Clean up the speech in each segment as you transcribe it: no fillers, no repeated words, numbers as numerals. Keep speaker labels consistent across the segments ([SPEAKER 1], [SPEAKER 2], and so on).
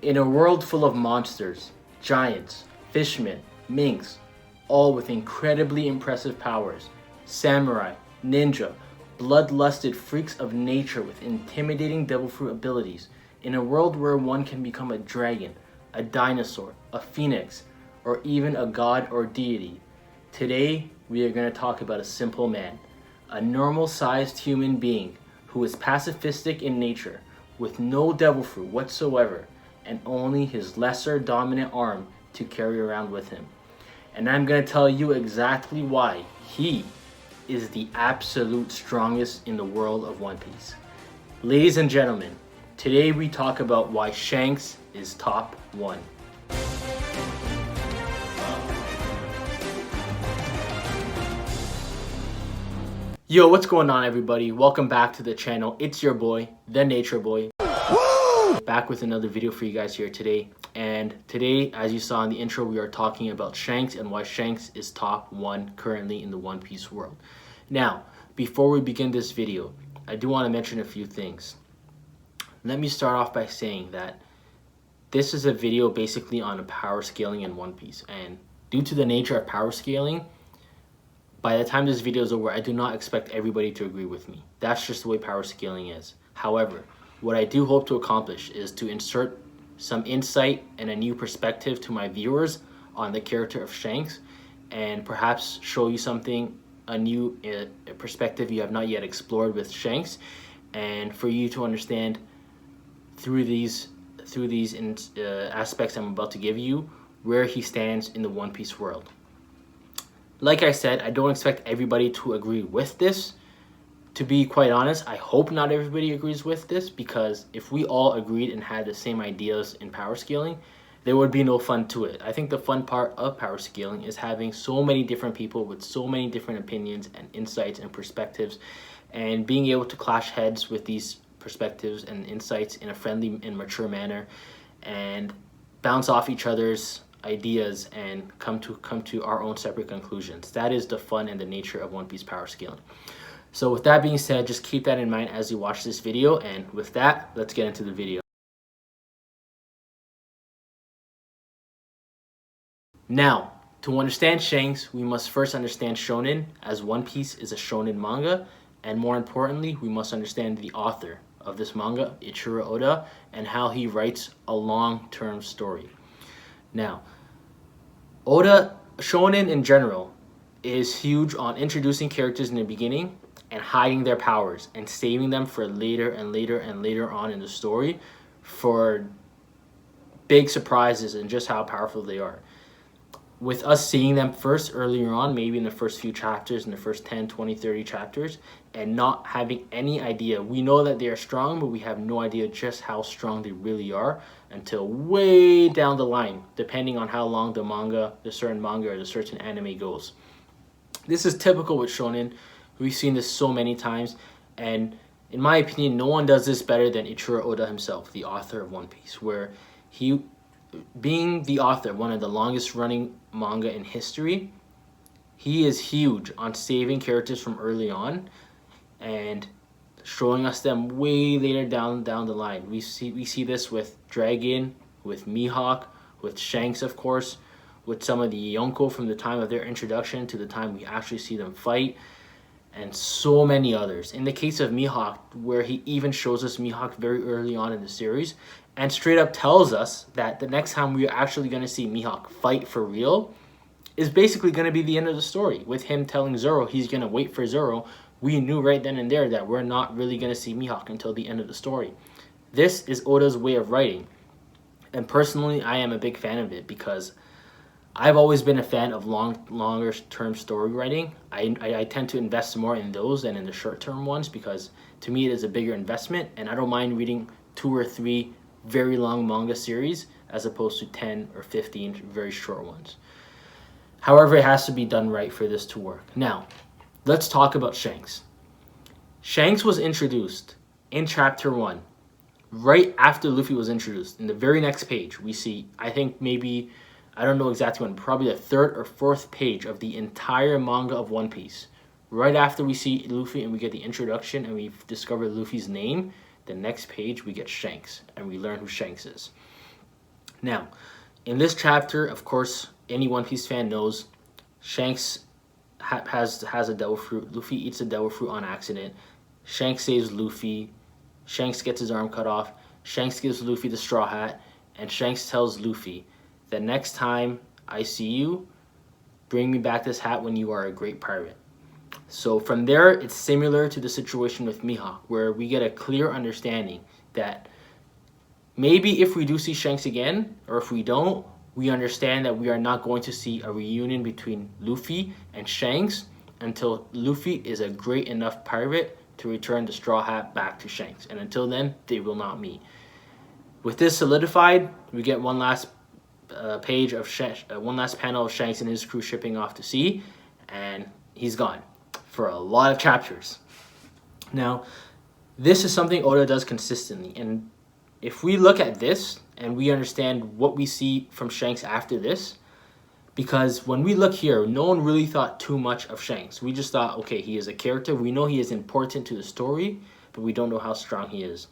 [SPEAKER 1] In a world full of monsters, giants, fishmen, minks, all with incredibly impressive powers, samurai, ninja, bloodlusted freaks of nature with intimidating devil fruit abilities, in a world where one can become a dragon, a dinosaur, a phoenix, or even a god or deity, today we are going to talk about a simple man, a normal-sized human being who is pacifistic in nature, with no devil fruit whatsoever, and only his lesser dominant arm to carry around with him. And I'm going to tell you exactly why he is the absolute strongest in the world of One Piece. Ladies and gentlemen, today we talk about why Shanks is top 1. Yo, what's going on everybody? Welcome back to the channel. It's your boy, the Nature Boy. Woo! Back with another video for you guys here today. And today, as you saw in the intro, we are talking about Shanks and why Shanks is top 1 currently in the One Piece world. Now, before we begin this video, I do want to mention a few things. Let me start off by saying that this is a video basically on power scaling in One Piece. And due to the nature of power scaling, by the time this video is over, I do not expect everybody to agree with me. That's just the way power scaling is. However, what I do hope to accomplish is to insert some insight and a new perspective to my viewers on the character of Shanks, and perhaps show you something, a new perspective you have not yet explored with Shanks, and for you to understand through these aspects I'm about to give you where he stands in the One Piece world. Like I said, I don't expect everybody to agree with this. To be quite honest, I hope not everybody agrees with this, because if we all agreed and had the same ideas in power scaling, there would be no fun to it. I think the fun part of power scaling is having so many different people with so many different opinions and insights and perspectives, and being able to clash heads with these perspectives and insights in a friendly and mature manner, and bounce off each other's ideas and come to our own separate conclusions. That is the fun and the nature of One Piece power scaling. So with that being said, just keep that in mind as you watch this video, and with that, let's get into the video. Now, to understand Shanks, we must first understand shonen, as One Piece is a shonen manga, and more importantly, we must understand the author of this manga, Eiichiro Oda, and how he writes a long-term story. Now, Oda, shonen in general, is huge on introducing characters in the beginning and hiding their powers and saving them for later and later and later on in the story for big surprises and just how powerful they are. With us seeing them first earlier on, maybe in the first few chapters, in the first 10, 20, 30 chapters, and not having any idea. We know that they are strong, but we have no idea just how strong they really are until way down the line, depending on how long the certain manga or the certain anime goes. This is typical with shonen. We've seen this so many times, and in my opinion, no one does this better than Eiichiro Oda himself, the author of One Piece, where he, being the author, one of the longest running manga in history, he is huge on saving characters from early on and showing us them way later down the line. We see this with Dragon, with Mihawk, with Shanks, of course, with some of the Yonko from the time of their introduction to the time we actually see them fight, and so many others. In the case of Mihawk, where he even shows us Mihawk very early on in the series and straight up tells us that the next time we're actually going to see Mihawk fight for real is basically going to be the end of the story, with him telling Zoro he's going to wait for Zoro. We knew right then and there that we're not really going to see Mihawk until the end of the story. This is Oda's way of writing, and personally I am a big fan of it, because I've always been a fan of longer term story writing. I tend to invest more in those than in the short term ones, because to me it is a bigger investment, and I don't mind reading 2 or 3 very long manga series as opposed to 10 or 15 very short ones. However, it has to be done right for this to work. Now, let's talk about Shanks. Shanks was introduced in chapter 1, right after Luffy was introduced. In the very next page, we see, I think maybe, I don't know exactly when, probably the 3rd or 4th page of the entire manga of One Piece. Right after we see Luffy and we get the introduction and we discover Luffy's name, the next page we get Shanks and we learn who Shanks is. Now, in this chapter, of course, any One Piece fan knows Shanks has a devil fruit. Luffy eats a devil fruit on accident. Shanks saves Luffy. Shanks gets his arm cut off. Shanks gives Luffy the straw hat, and Shanks tells Luffy, "The next time I see you, bring me back this hat when you are a great pirate." So from there, it's similar to the situation with Mihawk, where we get a clear understanding that maybe if we do see Shanks again, or if we don't, we understand that we are not going to see a reunion between Luffy and Shanks until Luffy is a great enough pirate to return the straw hat back to Shanks. And until then, they will not meet. With this solidified, we get one last page of one last panel of Shanks and his crew shipping off to sea, and he's gone for a lot of chapters. Now, this is something Oda does consistently, and if we look at this and we understand what we see from Shanks after this, because when we look here, no one really thought too much of Shanks. We just thought, okay, he is a character. We know he is important to the story, but we don't know how strong he is.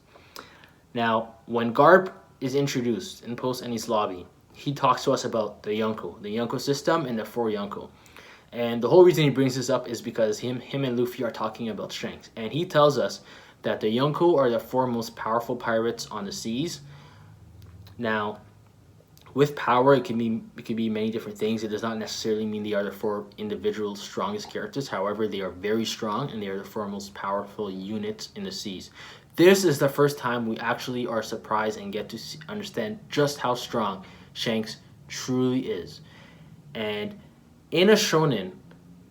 [SPEAKER 1] Now, when Garp is introduced in Post Enies Lobby, he talks to us about the Yonko system and the 4 Yonko. And the whole reason he brings this up is because him and Luffy are talking about Shanks. And he tells us that the Yonko are the 4 most powerful pirates on the seas. Now, with power, it can be many different things. It does not necessarily mean they are the 4 individual strongest characters. However, they are very strong, and they are the 4 most powerful units in the seas. This is the first time we actually are surprised and get to understand just how strong Shanks truly is. And in a shonen,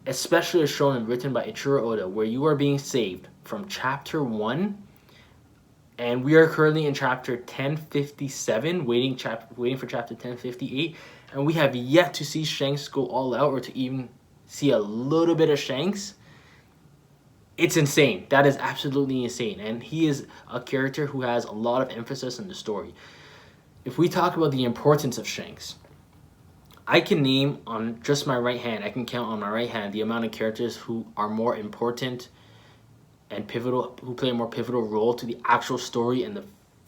[SPEAKER 1] especially a shonen written by Ichiro Oda, where you are being saved from chapter 1, and we are currently in chapter 1057, waiting for chapter 1058, and we have yet to see Shanks go all out or to even see a little bit of Shanks. It's insane. That is absolutely insane. And he is a character who has a lot of emphasis in the story. If we talk about the importance of Shanks, I can name on just my right hand, I can count on my right hand the amount of characters who are more important and pivotal, who play a more pivotal role to the actual story and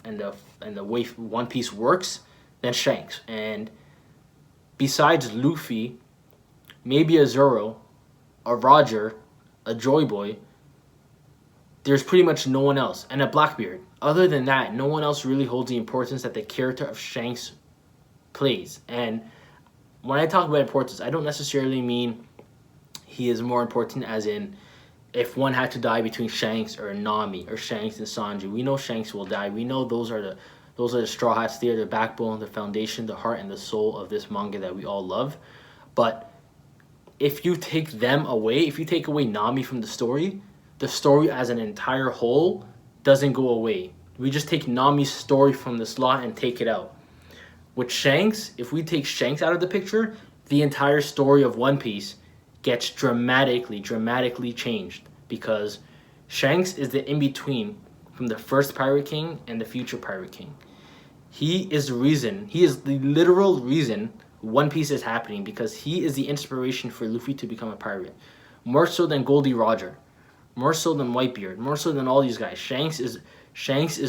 [SPEAKER 1] the way One Piece works than Shanks. And besides Luffy, maybe a Zoro, a Roger, a Joy Boy, there's pretty much no one else, and a Blackbeard. Other than that, no one else really holds the importance that the character of Shanks plays. And when I talk about importance, I don't necessarily mean he is more important as in if one had to die between Shanks or Nami or Shanks and Sanji. We know Shanks will die. We know those are the Straw Hats. They are the backbone, the foundation, the heart, and the soul of this manga that we all love. But if you take them away, if you take away Nami from the story as an entire whole doesn't go away. We just take Nami's story from the slot and take it out. With Shanks, if we take Shanks out of the picture, the entire story of One Piece gets dramatically changed, because Shanks is the in-between from the first Pirate King and the future Pirate King. He is the literal reason One Piece is happening, because he is the inspiration for Luffy to become a pirate. More so than Goldie Roger. More so than Whitebeard. More so than all these guys. Shanks is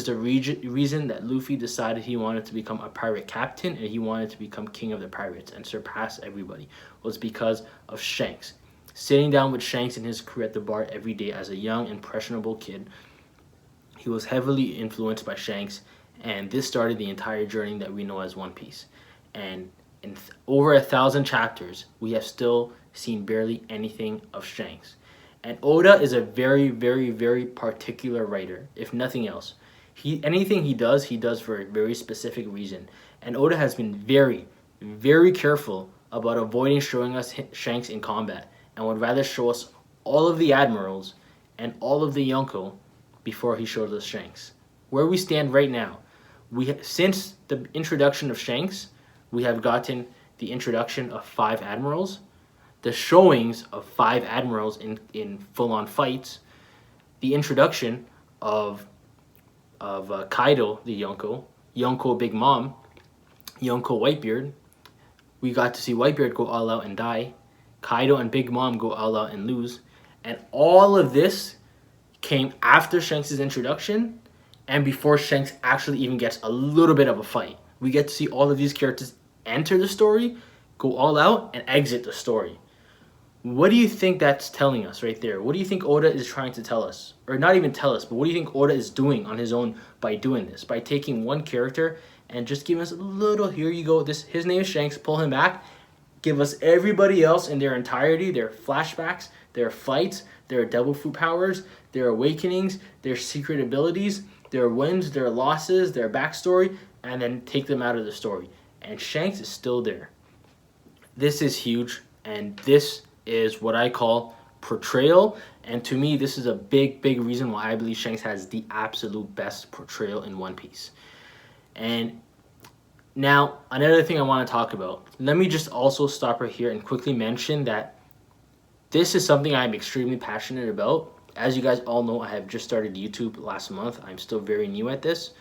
[SPEAKER 1] the reason that Luffy decided he wanted to become a pirate captain and he wanted to become king of the pirates and surpass everybody. Was because of Shanks. Sitting down with Shanks and his crew at the bar every day as a young, impressionable kid, he was heavily influenced by Shanks, and this started the entire journey that we know as One Piece. And in over 1,000 chapters, we have still seen barely anything of Shanks. And Oda is a very, very, very particular writer, if nothing else. Anything he does for a very specific reason. And Oda has been very, very careful about avoiding showing us Shanks in combat, and would rather show us all of the admirals and all of the Yonko before he shows us Shanks. Where we stand right now, since the introduction of Shanks, we have gotten the introduction of 5 admirals, the showings of 5 admirals in full-on fights, the introduction of Kaido the Yonko Big Mom, Yonko Whitebeard. We got to see Whitebeard go all out and die. Kaido and Big Mom go all out and lose. And all of this came after Shanks' introduction and before Shanks actually even gets a little bit of a fight. We get to see all of these characters enter the story, go all out, and exit the story. What do you think that's telling us right there? What do you think Oda is trying to tell us? Or not even tell us, but what do you think Oda is doing on his own by doing this? By taking one character and just giving us a little, here you go, his name is Shanks, pull him back, give us everybody else in their entirety, their flashbacks, their fights, their devil fruit powers, their awakenings, their secret abilities, their wins, their losses, their backstory, and then take them out of the story. And Shanks is still there. This is huge, and this is what I call portrayal. And to me, this is a big reason why I believe Shanks has the absolute best portrayal in One Piece. And now, another thing I want to talk about. Let me just also stop right here and quickly mention that this is something I'm extremely passionate about. As you guys all know, I have just started YouTube last month. I'm still very new at this.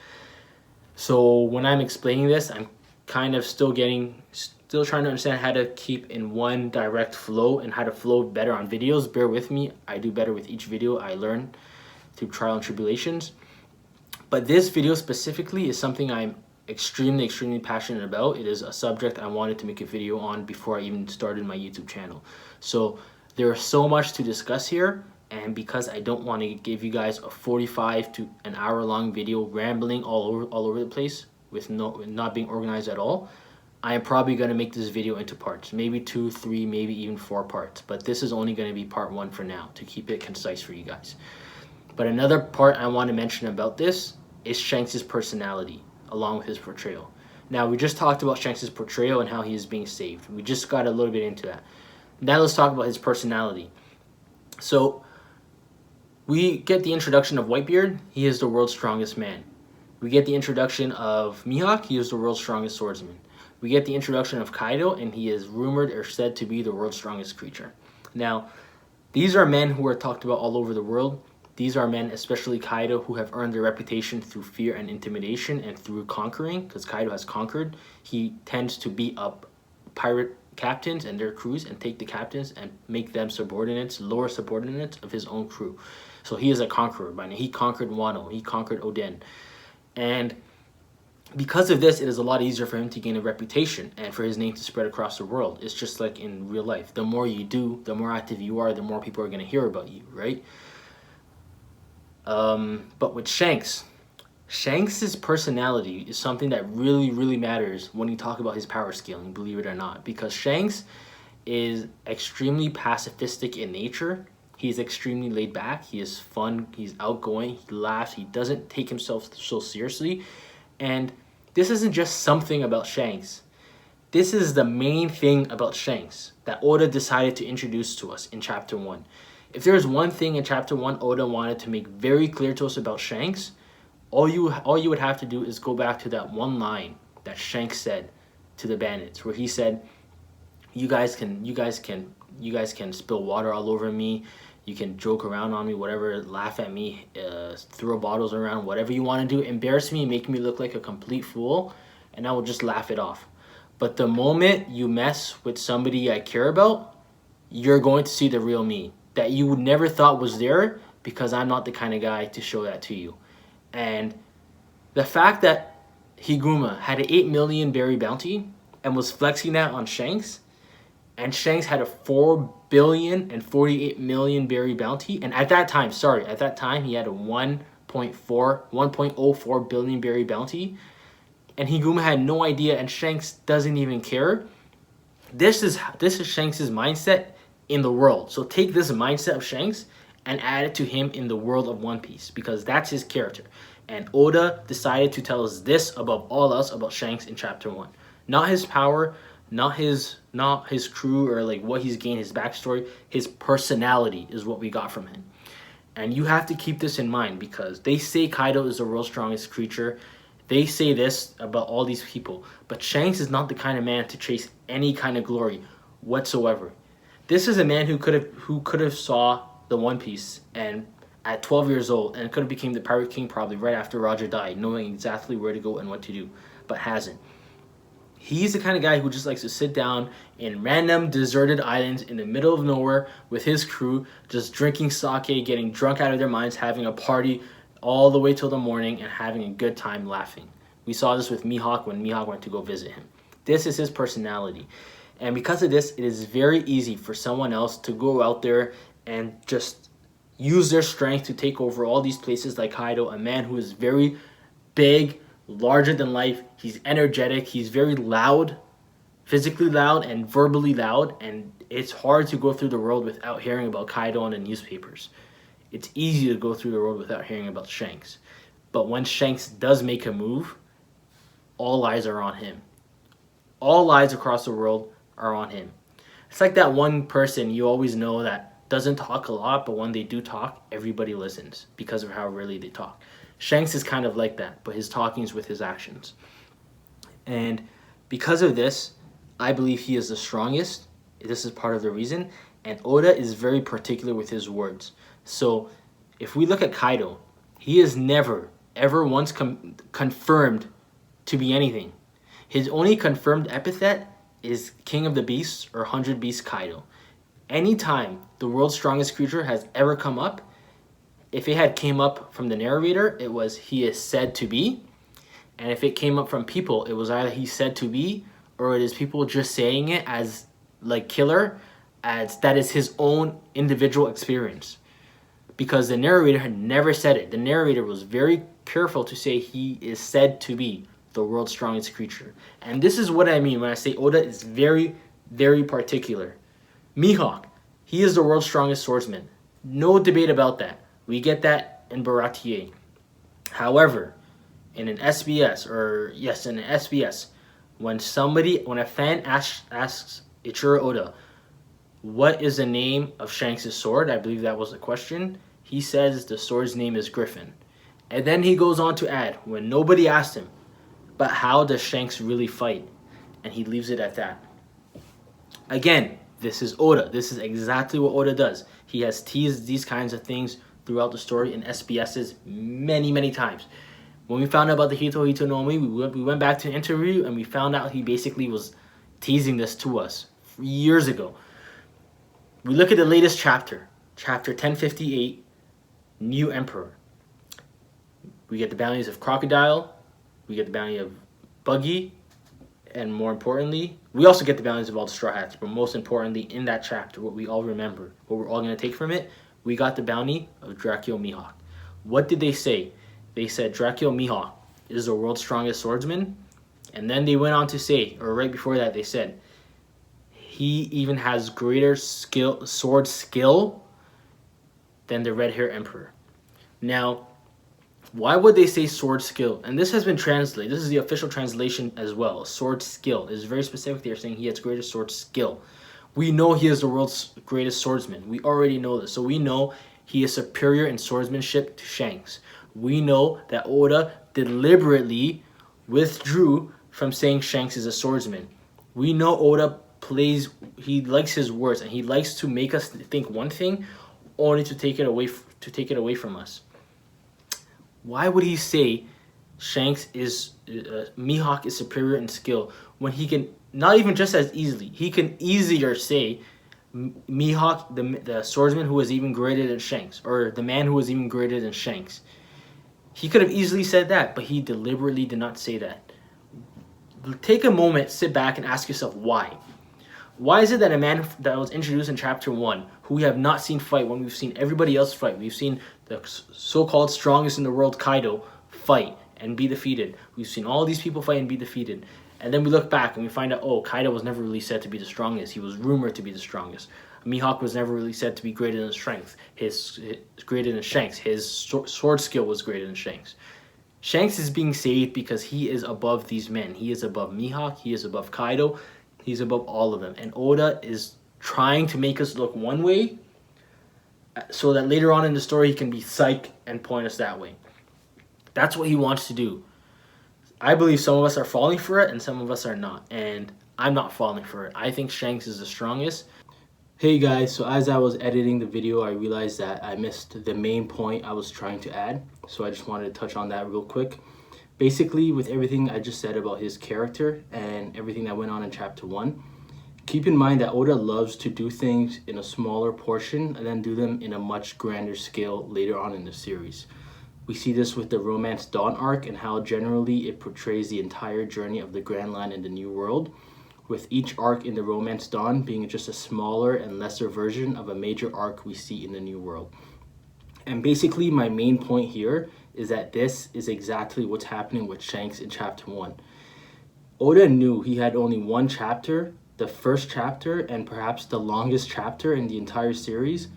[SPEAKER 1] So when I'm explaining this, I'm kind of still trying to understand how to keep in one direct flow and how to flow better on videos. Bear with me. I do better with each video I learn through trial and tribulations. But this video specifically is something I'm extremely passionate about. It is a subject I wanted to make a video on before I even started my YouTube channel. So there is so much to discuss here, and because I don't want to give you guys a 45 to an hour long video rambling all over the place with not being organized at all, I am probably going to make this video into parts, maybe 2, 3, maybe even 4 parts, but this is only going to be part 1 for now to keep it concise for you guys. But another part I want to mention about this is Shanks' personality along with his portrayal. Now, we just talked about Shanks' portrayal and how he is being saved. We just got a little bit into that. Now let's talk about his personality. So we get the introduction of Whitebeard. He is the world's strongest man. We get the introduction of Mihawk. He is the world's strongest swordsman. We get the introduction of Kaido, and he is rumored or said to be the world's strongest creature. Now, these are men who are talked about all over the world. These are men, especially Kaido, who have earned their reputation through fear and intimidation and through conquering, because Kaido has conquered. He tends to beat up pirate captains and their crews and take the captains and make them subordinates, lower subordinates of his own crew. So he is a conqueror by now. He conquered Wano. He conquered Oden. And because of this, it is a lot easier for him to gain a reputation and for his name to spread across the world. It's just like in real life. The more you do, the more active you are, the more people are going to hear about you, right? But with Shanks, Shanks' personality is something that really matters when you talk about his power scaling, believe it or not. Because Shanks is extremely pacifistic in nature. He's extremely laid back. He is fun. He's outgoing. He laughs. He doesn't take himself so seriously. And this isn't just something about Shanks. This is the main thing about Shanks that Oda decided to introduce to us in Chapter 1. If there's one thing in Chapter 1 Oda wanted to make very clear to us about Shanks, all you would have to do is go back to that one line that Shanks said to the bandits, where he said, you guys can spill water all over me, you can joke around on me, whatever, laugh at me, throw bottles around, whatever you want to do, embarrass me, make me look like a complete fool, and I will just laugh it off. But the moment you mess with somebody I care about, you're going to see the real me that you would never thought was there, because I'm not the kind of guy to show that to you. And the fact that Higuma had an 8 million berry bounty and was flexing that on Shanks, and Shanks had a 4 billion and 48 million berry bounty, and at that time he had a 1.04 billion berry bounty, and Higuma had no idea, and Shanks doesn't even care. This is Shanks' mindset in the world. So take this mindset of Shanks and add it to him in the world of One Piece, because that's his character. And Oda decided to tell us this above all else about Shanks in Chapter 1. Not his power, not his crew, or like what he's gained, his backstory. His personality is what we got from him. And you have to keep this in mind, because they say Kaido is the world's strongest creature. They say this about all these people. But Shanks is not the kind of man to chase any kind of glory whatsoever. This is a man who could have saw the One Piece and at 12 years old and could have became the Pirate King probably right after Roger died, knowing exactly where to go and what to do, but hasn't. He's the kind of guy who just likes to sit down in random deserted islands in the middle of nowhere with his crew, just drinking sake, getting drunk out of their minds, having a party all the way till the morning, and having a good time laughing. We saw this with Mihawk when Mihawk went to go visit him. This is his personality. And because of this, it is very easy for someone else to go out there and just use their strength to take over all these places like Kaido, a man who is very big, larger than life. He's energetic. He's very loud, physically loud and verbally loud. And it's hard to go through the world without hearing about Kaido in the newspapers. It's easy to go through the world without hearing about Shanks. But when Shanks does make a move, all eyes are on him. All eyes across the world are on him. It's like that one person you always know that doesn't talk a lot, but when they do talk, everybody listens because of how rarely they talk. Shanks is kind of like that, but his talking is with his actions. And because of this, I believe he is the strongest. This is part of the reason. And Oda is very particular with his words. So if we look at Kaido, he is never, ever once confirmed to be anything. His only confirmed epithet is King of the Beasts or 100 Beast Kaido. Anytime the world's strongest creature has ever come up, if it had came up from the narrator, it was he is said to be. And if it came up from people, it was either he's said to be or it is people just saying it as like killer, as that is his own individual experience. Because the narrator had never said it. The narrator was very careful to say he is said to be the world's strongest creature. And this is what I mean when I say Oda is very, very particular. Mihawk, he is the world's strongest swordsman. No debate about that. We get that in Baratier. However, in an SBS, when a fan asks Ichiro Oda, what is the name of Shanks' sword? I believe that was the question. He says the sword's name is Griffin. And then he goes on to add, when nobody asked him, but how does Shanks really fight? And he leaves it at that. Again, this is Oda. This is exactly what Oda does. He has teased these kinds of things throughout the story in SBSs many, many times. When we found out about the Hito no Mi, we went back to an interview and we found out he basically was teasing this to us years ago. We look at the latest chapter, chapter 1058, New Emperor. We get the bounties of Crocodile, we get the bounty of Buggy, and more importantly, we also get the bounties of all the Straw Hats, but most importantly, in that chapter, what we all remember, what we're all going to take from it, we got the bounty of Dracula Mihawk. What did they say? They said Dracula Mihawk is the world's strongest swordsman, and then they went on to say, or right before that, they said, he even has greater sword skill than the Red Hair Emperor. Now, why would they say sword skill? And this has been translated. This is the official translation as well. Sword skill is very specific. They're saying he has greater sword skill. We know he is the world's greatest swordsman. We already know this. So we know he is superior in swordsmanship to Shanks. We know that Oda deliberately withdrew from saying Shanks is a swordsman. We know Oda he likes his words, and he likes to make us think one thing only to take it away from us. Why would he say Mihawk is superior in skill when he can, not even just as easily, he can easier say Mihawk, the swordsman who was even greater than Shanks, or the man who was even greater than Shanks. He could have easily said that, but he deliberately did not say that. Take a moment, sit back, and ask yourself why. Why is it that a man that was introduced in chapter 1, who we have not seen fight when we've seen everybody else fight, we've seen the so-called strongest in the world, Kaido, fight and be defeated. We've seen all these people fight and be defeated. And then we look back and we find out, oh, Kaido was never really said to be the strongest. He was rumored to be the strongest. Mihawk was never really said to be greater than strength. His greater than Shanks. His sword skill was greater than Shanks. Shanks is being saved because he is above these men. He is above Mihawk. He is above Kaido. He's above all of them. And Oda is trying to make us look one way so that later on in the story he can be psych and point us that way. That's what he wants to do. I believe some of us are falling for it and some of us are not. And I'm not falling for it. I think Shanks is the strongest. Hey guys, so as I was editing the video, I realized that I missed the main point I was trying to add. So I just wanted to touch on that real quick. Basically, with everything I just said about his character and everything that went on in chapter 1, keep in mind that Oda loves to do things in a smaller portion and then do them in a much grander scale later on in the series. We see this with the Romance Dawn arc and how generally it portrays the entire journey of the Grand Line in the New World, with each arc in the Romance Dawn being just a smaller and lesser version of a major arc we see in the New World. And basically my main point here is that this is exactly what's happening with Shanks in chapter 1. Oda knew he had only one chapter, the first chapter and perhaps the longest chapter in the entire series,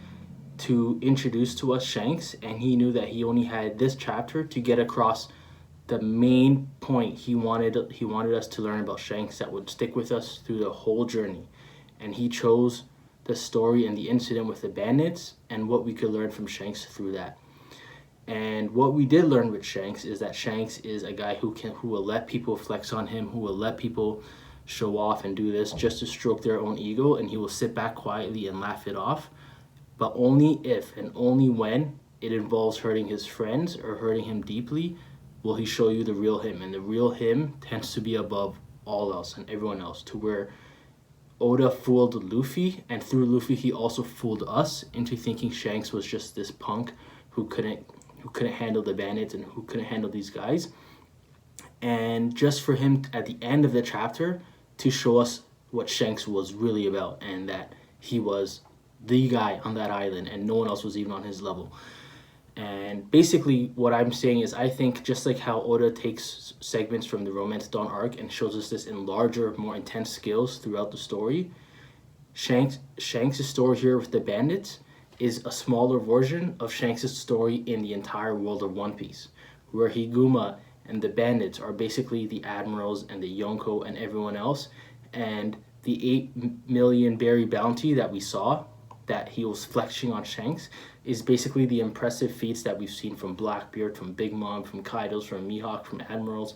[SPEAKER 1] to introduce to us Shanks, and he knew that he only had this chapter to get across the main point he wanted us to learn about Shanks that would stick with us through the whole journey. And he chose the story and the incident with the bandits and what we could learn from Shanks through that. And what we did learn with Shanks is that Shanks is a guy who will let people flex on him, who will let people show off and do this just to stroke their own ego, and he will sit back quietly and laugh it off. But only if and only when it involves hurting his friends or hurting him deeply will he show you the real him. And the real him tends to be above all else and everyone else, to where Oda fooled Luffy, and through Luffy he also fooled us into thinking Shanks was just this punk who couldn't handle the bandits and who couldn't handle these guys. And just for him at the end of the chapter to show us what Shanks was really about, and that he was the guy on that island and no one else was even on his level. And basically what I'm saying is, I think just like how Oda takes segments from the Romance Dawn arc and shows us this in larger, more intense scales throughout the story, Shanks' story here with the bandits is a smaller version of Shanks' story in the entire world of One Piece, where Higuma and the bandits are basically the admirals and the Yonko and everyone else, and the 8 million berry bounty that we saw that he was flexing on Shanks is basically the impressive feats that we've seen from Blackbeard, from Big Mom, from Kaido's, from Mihawk, from Admirals,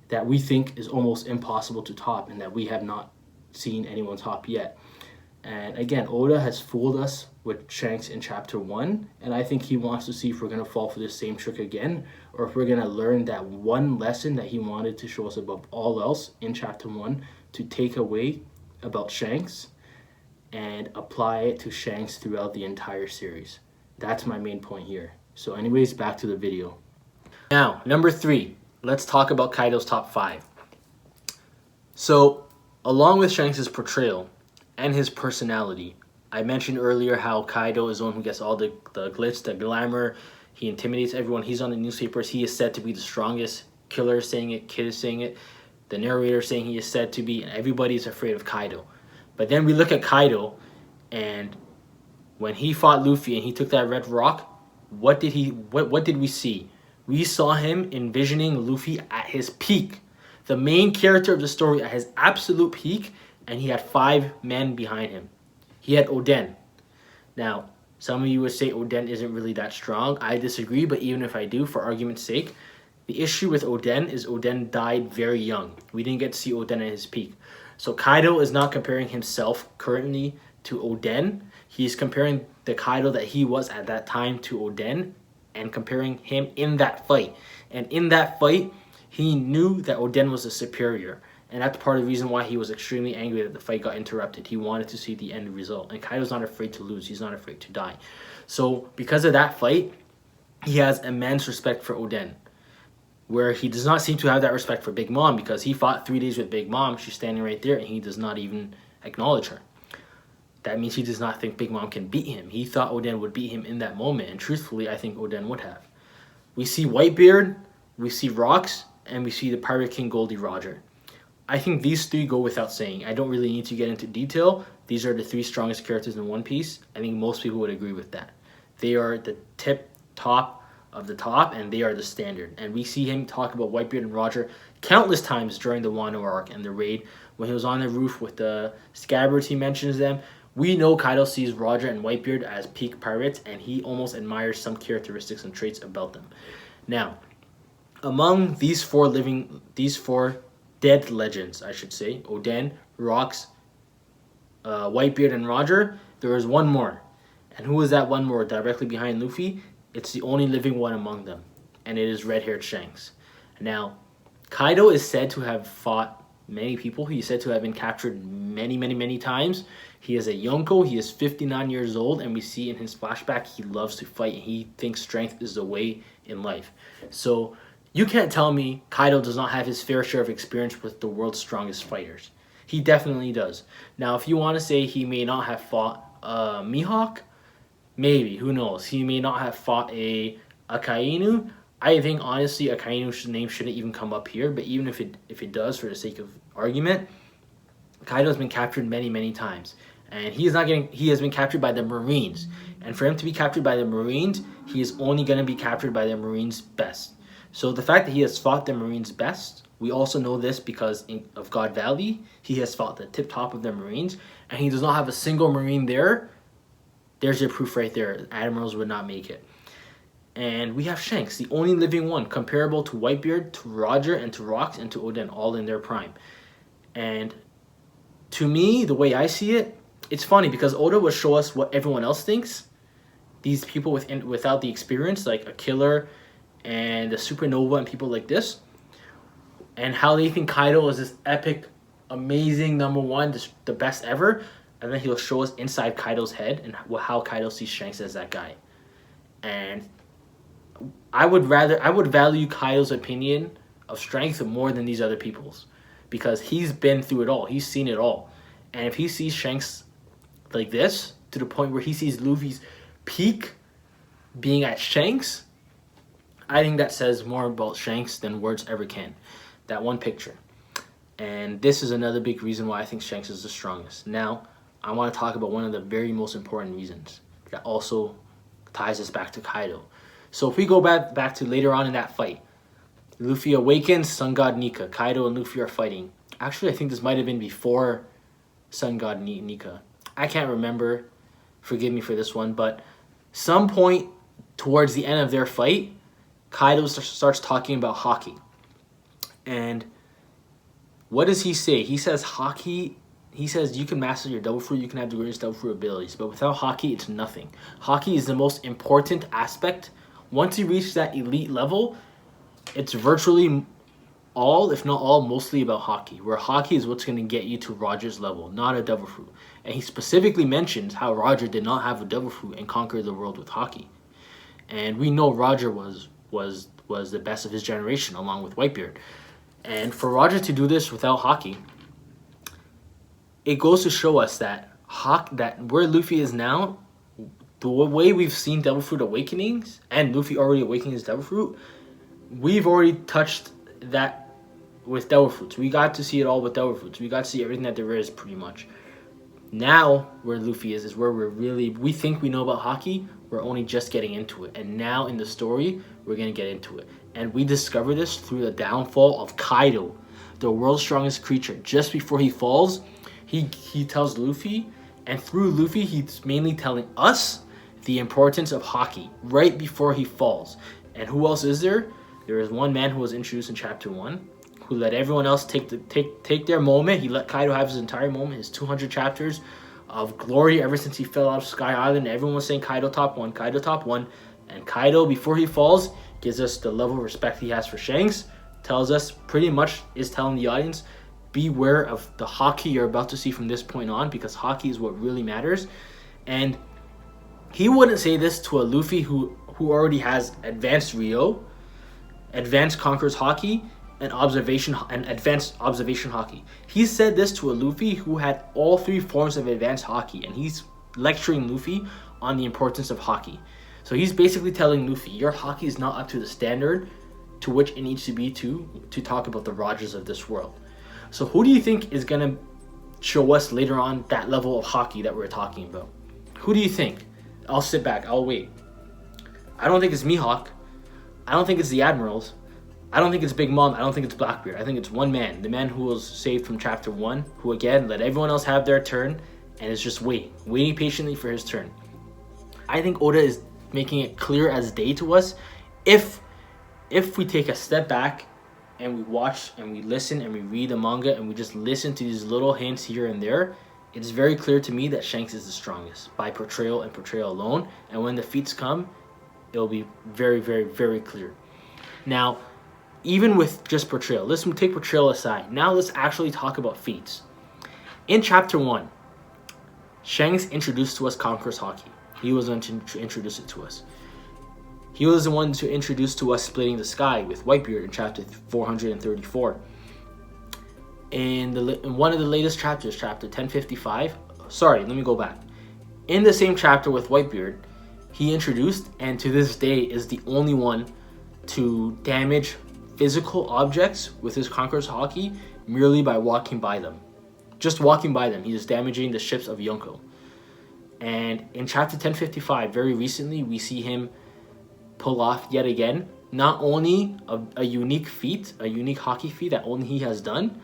[SPEAKER 1] that we think is almost impossible to top and that we have not seen anyone top yet. And again, Oda has fooled us with Shanks in chapter 1, and I think he wants to see if we're going to fall for this same trick again, or if we're going to learn that one lesson that he wanted to show us above all else in chapter 1 to take away about Shanks and apply it to Shanks throughout the entire series. That's my main point here. So anyways, back to the video. Now, number 3, let's talk about Kaido's top 5. So, along with Shanks' portrayal and his personality, I mentioned earlier how Kaido is the one who gets all the glitz, the glamour. He intimidates everyone. He's on the newspapers. He is said to be the strongest. Killer is saying it. Kid is saying it. The narrator is saying he is said to be, and everybody is afraid of Kaido. But then we look at Kaido, and when he fought Luffy and he took that red rock, what did we see? We saw him envisioning Luffy at his peak, the main character of the story at his absolute peak, and he had 5 men behind him. He had Oden. Now, some of you would say Oden isn't really that strong. I disagree, but even if I do, for argument's sake, the issue with Oden is Oden died very young. We didn't get to see Oden at his peak. So Kaido is not comparing himself currently to Oden. He's comparing the Kaido that he was at that time to Oden and comparing him in that fight. And in that fight, he knew that Oden was the superior. And that's part of the reason why he was extremely angry that the fight got interrupted. He wanted to see the end result. And Kaido's not afraid to lose. He's not afraid to die. So because of that fight, he has immense respect for Oden, where he does not seem to have that respect for Big Mom, because he fought 3 days with Big Mom. She's standing right there, and he does not even acknowledge her. That means he does not think Big Mom can beat him. He thought Oden would beat him in that moment, and truthfully, I think Oden would have. We see Whitebeard, we see Rocks, and we see the Pirate King Goldie Roger. I think these 3 go without saying. I don't really need to get into detail. These are the 3 strongest characters in One Piece. I think most people would agree with that. They are the top of the top, and they are the standard. And we see him talk about Whitebeard and Roger countless times during the Wano arc and the raid. When he was on the roof with the Scabbards, he mentions them. We know Kaido sees Roger and Whitebeard as peak pirates, and he almost admires some characteristics and traits about them. Now, among these 4 dead legends, I should say, Oden, Rocks, Whitebeard, and Roger, there is one more. And who is that one more directly behind Luffy? It's the only living one among them, and it is red-haired Shanks. Now, Kaido is said to have fought many people. He's said to have been captured many times. He is a Yonko. He is 59 years old, and we see in his flashback he loves to fight, and he thinks strength is the way in life. So you can't tell me Kaido does not have his fair share of experience with the world's strongest fighters. He definitely does. Now, if you want to say he may not have fought Mihawk, maybe, who knows? He may not have fought a Akainu. I think honestly Akainu's name shouldn't even come up here, but even if it does, for the sake of argument, Kaido's been captured many times. And he has been captured by the Marines. And for him to be captured by the Marines, he is only going to be captured by the Marines' best. So the fact that he has fought the Marines' best, we also know this because of God Valley, he has fought the tip top of the Marines, and he does not have a single Marine there. There's your proof right there. Admirals would not make it. And we have Shanks, the only living one, comparable to Whitebeard, to Roger, and to Rox, and to Oden, all in their prime. And to me, the way I see it, it's funny because Oda will show us what everyone else thinks. These people without the experience, like a Killer and a Supernova and people like this, and how they think Kaido is this epic, amazing #1, the best ever. And then he'll show us inside Kaido's head and how Kaido sees Shanks as that guy. And I would value Kaido's opinion of strength more than these other people's, because he's been through it all. He's seen it all. And if he sees Shanks like this, to the point where he sees Luffy's peak being at Shanks, I think that says more about Shanks than words ever can. That one picture. And this is another big reason why I think Shanks is the strongest. Now, I want to talk about one of the very most important reasons that also ties us back to Kaido. So if we go back to later on in that fight, Luffy awakens, Sun God Nika. Kaido and Luffy are fighting. Actually, I think this might have been before Sun God Nika. I can't remember. Forgive me for this one. But some point towards the end of their fight, Kaido starts talking about Haki. And what does he say? He says Haki. He says you can master your double fruit, you can have the greatest double fruit abilities, but without Haki, it's nothing. Haki is the most important aspect. Once you reach that elite level, it's virtually all, if not all, mostly about Haki, where Haki is what's going to get you to Roger's level, not a devil fruit. And he specifically mentions how Roger did not have a devil fruit and conquered the world with Haki. And we know Roger was the best of his generation, along with Whitebeard. And for Roger to do this without Haki, it goes to show us that where Luffy is now, the way we've seen Devil Fruit awakenings, and Luffy already awakening his Devil Fruit, we've already touched that with Devil Fruits. We got to see it all with Devil Fruits. We got to see everything that there is, pretty much. Now, where Luffy is where we think we know about Haki, we're only just getting into it. And now in the story, we're going to get into it. And we discover this through the downfall of Kaido, the world's strongest creature. Just before he falls, he tells Luffy, and through Luffy, he's mainly telling us the importance of Haki right before he falls. And who else is there? There is one man who was introduced in chapter 1, who let everyone else take their moment. He let Kaido have his entire moment, his 200 chapters of glory ever since he fell out of Sky Island. Everyone was saying Kaido top 1, Kaido top 1. And Kaido, before he falls, gives us the level of respect he has for Shanks, tells us, pretty much is telling the audience, beware of the Haki you're about to see from this point on, because Haki is what really matters. And he wouldn't say this to a Luffy who already has advanced Rio, advanced Conqueror's Haki, and advanced observation Haki. He said this to a Luffy who had all 3 forms of advanced Haki, and he's lecturing Luffy on the importance of Haki. So he's basically telling Luffy, your Haki is not up to the standard to which it needs to be to talk about the Rogers of this world. So who do you think is going to show us later on that level of Haki that we're talking about? Who do you think? I'll sit back. I'll wait. I don't think it's Mihawk. I don't think it's the Admirals. I don't think it's Big Mom. I don't think it's Blackbeard. I think it's one man. The man who was saved from chapter 1, who again let everyone else have their turn and is just waiting patiently for his turn. I think Oda is making it clear as day to us. If we take a step back and we watch and we listen and we read the manga and we just listen to these little hints here and there, it's very clear to me that Shanks is the strongest by Portrayal and Portrayal alone. And when the feats come, it'll be very, very, very clear. Now, even with just Portrayal, let's take Portrayal aside. Now let's actually talk about feats. In chapter 1, Shanks introduced to us Conqueror's Haki. He was going to introduce it to us. He was the one to introduce to us splitting the sky with Whitebeard in chapter 434. In one of the latest chapters, chapter 1055, sorry, let me go back. In the same chapter with Whitebeard, he introduced, and to this day is the only one to damage physical objects with his Conqueror's Haki merely by walking by them. Just walking by them, he is damaging the ships of Yonko. And in chapter 1055, very recently, we see him pull off yet again, not only a unique feat, a unique Haki feat that only he has done,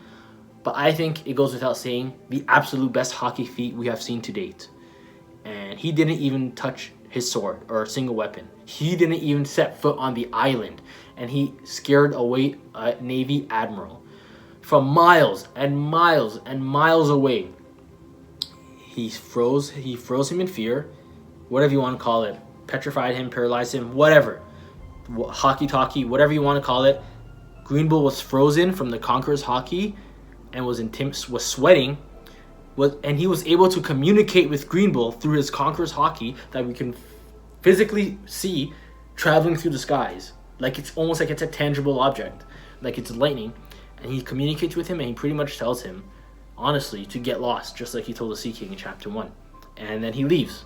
[SPEAKER 1] but I think it goes without saying, the absolute best Haki feat we have seen to date. And he didn't even touch his sword or a single weapon. He didn't even set foot on the island, and he scared away a Navy admiral from miles and miles and miles away. He froze him in fear, whatever you want to call it, petrified him, paralyzed him, whatever, Haki talkie, whatever you want to call it. Green Bull was frozen from the Conqueror's Haki and was sweating. And he was able to communicate with Green Bull through his Conqueror's Haki that we can physically see traveling through the skies. Like it's almost like it's a tangible object, like it's lightning. And he communicates with him, and he pretty much tells him, honestly, to get lost, just like he told the Sea King in chapter 1. And then he leaves.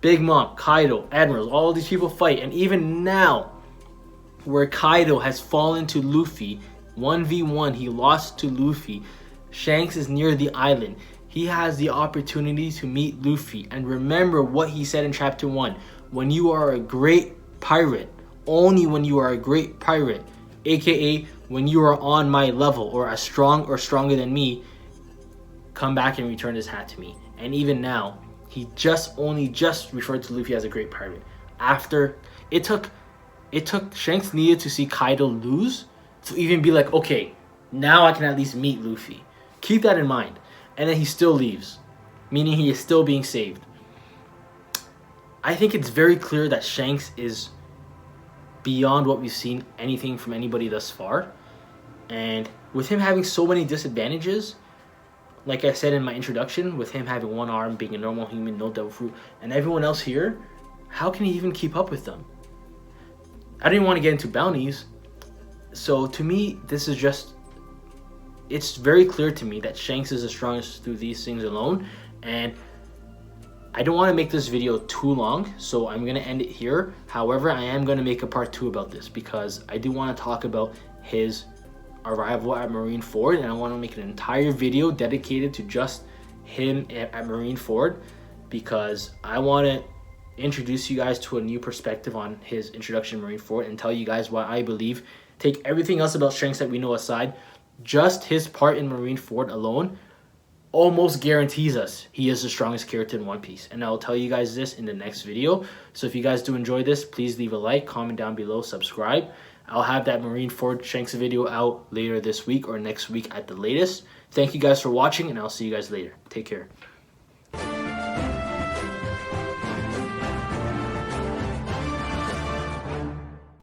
[SPEAKER 1] Big Mom, Kaido, Admirals, all these people fight. And even now, where Kaido has fallen to Luffy, 1v1, he lost to Luffy. Shanks is near the island. He has the opportunity to meet Luffy. And remember what he said in chapter 1. When you are a great pirate, only when you are a great pirate, aka when you are on my level or as strong or stronger than me, come back and return this hat to me. And even now, he only just referred to Luffy as a great pirate. After it took Shanks needed to see Kaido lose to even be like, okay, now I can at least meet Luffy. Keep that in mind. And then he still leaves, meaning he is still being saved. I think it's very clear that Shanks is beyond what we've seen anything from anybody thus far. And with him having so many disadvantages, like I said in my introduction, with him having one arm, being a normal human, no devil fruit, and everyone else here, how can he even keep up with them? I didn't want to get into bounties. So to me, this is just, it's very clear to me that Shanks is the strongest through these things alone. And I don't want to make this video too long, so I'm going to end it here. However, I am going to make a part 2 about this because I do want to talk about his arrival at Marineford, and I want to make an entire video dedicated to just him at Marineford because I want to introduce you guys to a new perspective on his introduction to Marineford and tell you guys why I believe, take everything else about Shanks that we know aside, just his part in Marineford alone almost guarantees us he is the strongest character in One Piece. And I'll tell you guys this in the next video. So if you guys do enjoy this, please leave a like, comment down below, subscribe. I'll have that Marineford Shanks video out later this week or next week at the latest. Thank you guys for watching, and I'll see you guys later. Take care.